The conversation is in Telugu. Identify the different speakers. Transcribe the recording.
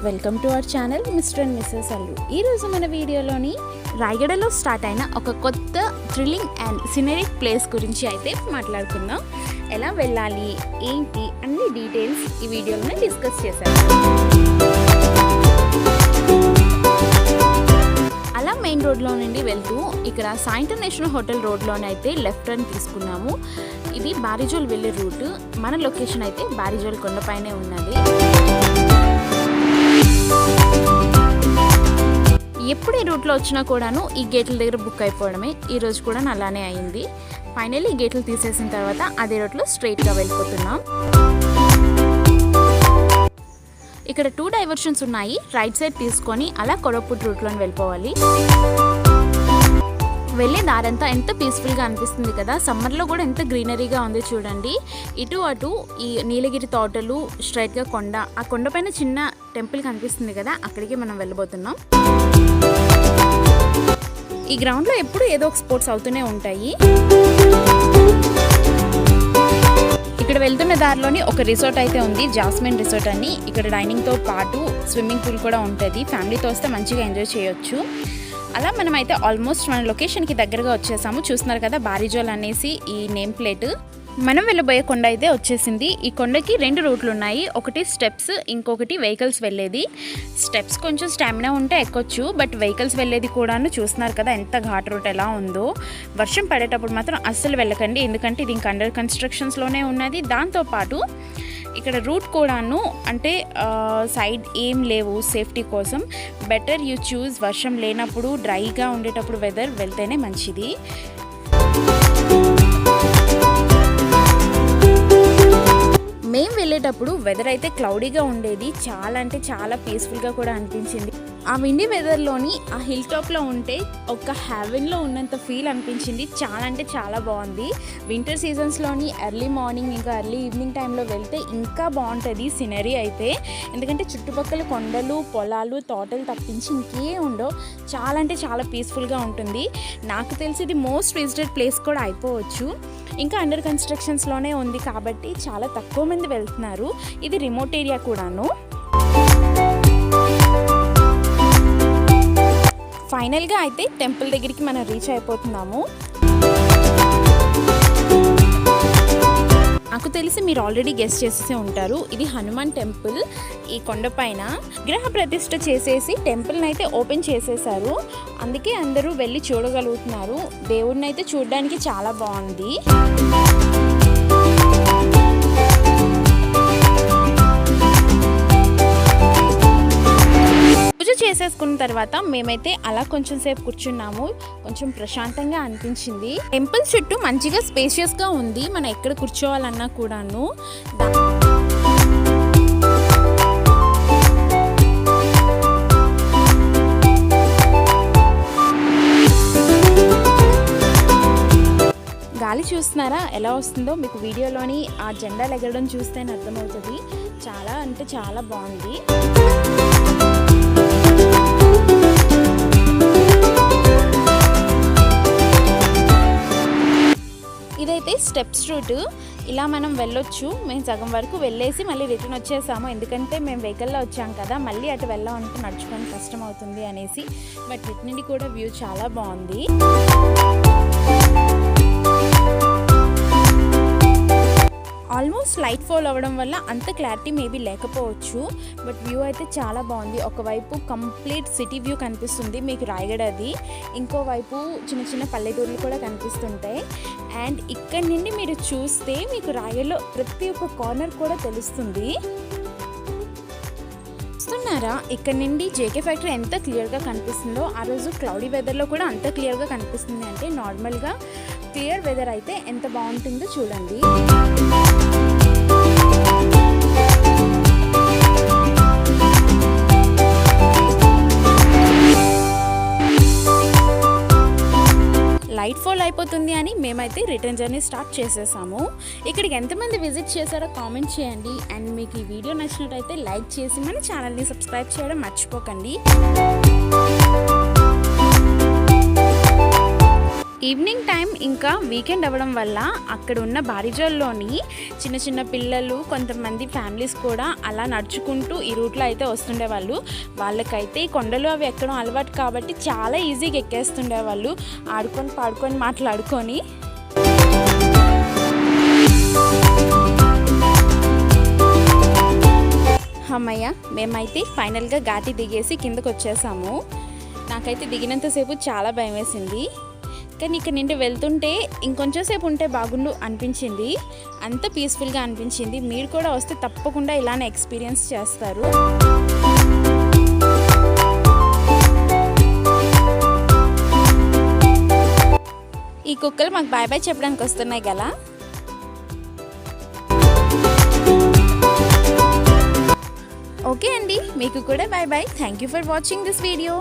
Speaker 1: Welcome to our channel Mr and Mrs Allu. ఈరోజు మన వీడియోలోని రాయగడలో స్టార్ట్ అయిన ఒక కొత్త థ్రిల్లింగ్ అండ్ సినరిక్ ప్లేస్ గురించి అయితే మాట్లాడుకుందాం. ఎలా వెళ్ళాలి ఏంటి అన్ని డీటెయిల్స్ ఈ వీడియోలోనే డిస్కస్ చేశాను. అలా మెయిన్ రోడ్లో నుండి వెళ్తూ ఇక్కడ సాయి ఇంటర్నేషనల్ హోటల్ రోడ్లోనే అయితే లెఫ్ట్ టర్న్ తీసుకున్నాము. ఇది బారిజోల్ వెళ్ళే రూట్. మన లొకేషన్ అయితే బారిజోల్ కొండపైనే ఉన్నది. ఎప్పుడు ఈ రూట్లో వచ్చినా కూడాను ఈ గేట్ల దగ్గర బుక్ అయిపోవడమే. ఈరోజు కూడా అలానే అయింది. ఫైనల్లీ ఈ గేట్లు తీసేసిన తర్వాత అదే రూట్లో స్ట్రైట్గా వెళ్ళిపోతున్నాం. ఇక్కడ 2 డైవర్షన్స్ ఉన్నాయి. రైట్ సైడ్ తీసుకొని అలా కొరపుట్ రూట్లోని వెళ్ళిపోవాలి. వెళ్ళే దారంతా ఎంత పీస్ఫుల్గా అనిపిస్తుంది కదా. సమ్మర్లో కూడా ఎంత గ్రీనరీగా ఉంది చూడండి. ఇటు అటు ఈ నీలగిరి తోటలు, స్ట్రైట్గా కొండ, ఆ కొండపైన చిన్న టెంపుల్ కనిపిస్తుంది కదా, అక్కడికి మనం వెళ్ళబోతున్నాం. ఈ గ్రౌండ్లో ఎప్పుడు ఏదో ఒక స్పోర్ట్స్ అవుతూనే ఉంటాయి. ఇక్కడ వెళ్తున్న దారిలోని ఒక రిసార్ట్ అయితే ఉంది, జాస్మిన్ రిసార్ట్ అని. ఇక్కడ డైనింగ్తో పాటు స్విమ్మింగ్ పూల్ కూడా ఉంటుంది. ఫ్యామిలీతో వస్తే మంచిగా ఎంజాయ్ చేయొచ్చు. అలా మనమైతే ఆల్మోస్ట్ మన లొకేషన్కి దగ్గరగా వచ్చేసాము. చూస్తున్నారు కదా బారిజోల్ అనేసి ఈ నేమ్ ప్లేట్. మనం వెళ్ళబోయే కొండ అయితే వచ్చేసింది. ఈ కొండకి 2 రూట్లు ఉన్నాయి. ఒకటి స్టెప్స్, ఇంకొకటి వెహికల్స్ వెళ్ళేది. స్టెప్స్ కొంచెం స్టామినా ఉంటే ఎక్కొచ్చు, బట్ వెహికల్స్ వెళ్ళేది కూడాను చూస్తున్నారు కదా ఎంత ఘాట్ రూట్ ఎలా ఉందో. వర్షం పడేటప్పుడు మాత్రం అస్సలు వెళ్ళకండి, ఎందుకంటే ఇది ఇంకా అండర్ కన్స్ట్రక్షన్స్లోనే ఉన్నది. దాంతోపాటు ఇక్కడ రూట్ కూడాను అంటే సైడ్ ఏం లేవు. సేఫ్టీ కోసం బెటర్ యూ చూస్ వర్షం లేనప్పుడు, డ్రైగా ఉండేటప్పుడు వెదర్ వెళ్తేనే మంచిది. మేము వెళ్ళేటప్పుడు వెదర్ అయితే క్లౌడీగా ఉండేది. చాలా అంటే చాలా పీస్ఫుల్గా కూడా అనిపించింది. ఆ విండీ వెదర్లోని ఆ హిల్ టాప్లో ఉంటే ఒక హెవెన్లో ఉన్నంత ఫీల్ అనిపించింది. చాలా అంటే చాలా బాగుంది. వింటర్ సీజన్స్లోని ఎర్లీ మార్నింగ్ ఇంకా ఎర్లీ ఈవినింగ్ టైంలో వెళ్తే ఇంకా బాగుంటుంది సినరీ అయితే. ఎందుకంటే చుట్టుపక్కల కొండలు, పొలాలు, తోటలు తప్పించి ఇంకే ఉండవు. చాలా అంటే చాలా పీస్ఫుల్గా ఉంటుంది. నాకు తెలిసి ఇది మోస్ట్ విజిటెడ్ ప్లేస్ కూడా అయిపోవచ్చు. ఇంకా అండర్ కన్స్ట్రక్షన్స్లోనే ఉంది కాబట్టి చాలా తక్కువ మంది వెళ్తున్నారు. ఇది రిమోట్ ఏరియా కూడాను. ఫైనల్గా అయితే టెంపుల్ దగ్గరికి మనం రీచ్ అయిపోతున్నాము. నాకు తెలిసి మీరు ఆల్రెడీ గెస్ట్ చేసేసే ఉంటారు. ఇది హనుమాన్ టెంపుల్. ఈ కొండపైన విగ్రహ ప్రతిష్ఠ చేసేసి టెంపుల్ని అయితే ఓపెన్ చేసేసారు. అందుకే అందరూ వెళ్ళి చూడగలుగుతున్నారు. దేవుడిని అయితే చూడడానికి చాలా బాగుంది. చేసేసుకున్న తర్వాత మేమైతే అలా కొంచెం సేపు కూర్చున్నాము. కొంచెం ప్రశాంతంగా అనిపించింది. టెంపుల్ చుట్టూ మంచిగా స్పేషియస్గా ఉంది. మనం ఎక్కడ కూర్చోవాలన్నా కూడాను. గాలి చూస్తున్నారా ఎలా వస్తుందో? మీకు వీడియోలోని ఆ జెండాలు ఎగరడం చూస్తేనే అర్థమవుతుంది. చాలా అంటే చాలా బాగుంది. ఇదైతే స్టెప్స్ రూట్. ఇలా మనం వెళ్ళొచ్చు. మేము సగం వరకు వెళ్ళేసి మళ్ళీ రిటర్న్ వచ్చేసాము. ఎందుకంటే మేము వెహికల్లో వచ్చాం కదా, మళ్ళీ అటు వెళ్ళామంటే నడుచుకొని కష్టం అవుతుంది అనేసి. బట్ ఇటు నుండి కూడా వ్యూ చాలా బాగుంది. ఆల్మోస్ట్ లైట్ ఫాల్ అవ్వడం వల్ల అంత క్లారిటీ మేబీ లేకపోవచ్చు, బట్ వ్యూ అయితే చాలా బాగుంది. ఒకవైపు కంప్లీట్ సిటీ వ్యూ కనిపిస్తుంది మీకు రాయగడది, ఇంకోవైపు చిన్న చిన్న పల్లెటూర్లు కూడా కనిపిస్తుంటాయి. అండ్ ఇక్కడి నుండి మీరు చూస్తే మీకు రాయగడలో ప్రతి ఒక్క కార్నర్ కూడా తెలుస్తుంది. చూస్తున్నారా ఇక్కడ నుండి జేకే ఫ్యాక్టరీ ఎంత క్లియర్గా కనిపిస్తుందో. ఆ రోజు క్లౌడీ వెదర్లో కూడా అంత క్లియర్గా కనిపిస్తుంది. అంటే నార్మల్గా క్లియర్ వెదర్ అయితే ఎంత బాగుంటుందో చూడండి. లైట్ ఫాల్ అయిపోతుంది అని మేమైతే రిటర్న్ జర్నీ స్టార్ట్ చేసేసాము. ఇక్కడికి ఎంతమంది విజిట్ చేశారో కామెంట్ చేయండి. అండ్ మీకు ఈ వీడియో నచ్చినట్టయితే లైక్ చేసి మన ఛానల్ని సబ్స్క్రైబ్ చేయడం మర్చిపోకండి. ఈవినింగ్ టైం ఇంకా వీకెండ్ అవ్వడం వల్ల అక్కడ ఉన్న బారిజోల్లోని చిన్న చిన్న పిల్లలు కొంతమంది ఫ్యామిలీస్ కూడా అలా నడుచుకుంటూ ఈ రూట్లో అయితే వస్తుండేవాళ్ళు. వాళ్ళకైతే ఈ కొండలు అవి ఎక్కడం అలవాటు కాబట్టి చాలా ఈజీగా ఎక్కేస్తుండేవాళ్ళు, ఆడుకొని పాడుకొని మాట్లాడుకొని. అమ్మయ్య, మేమైతే ఫైనల్గా ఘాటి దిగేసి కిందకు వచ్చేసాము. నాకైతే దిగినంతసేపు చాలా భయం వేసింది, కానీ ఇక్కడ నుండి వెళ్తుంటే ఇంకొంచెం సేపు ఉంటే బాగుండు అనిపించింది. అంత పీస్ఫుల్గా అనిపించింది. మీరు కూడా వస్తే తప్పకుండా ఇలానే ఎక్స్పీరియన్స్ చేస్తారు. ఈ కుక్కలు మాకు బాయ్ బాయ్ చెప్పడానికి వస్తున్నాయి కదా. ఓకే అండి, మీకు కూడా bye bye. Thank you for watching this video.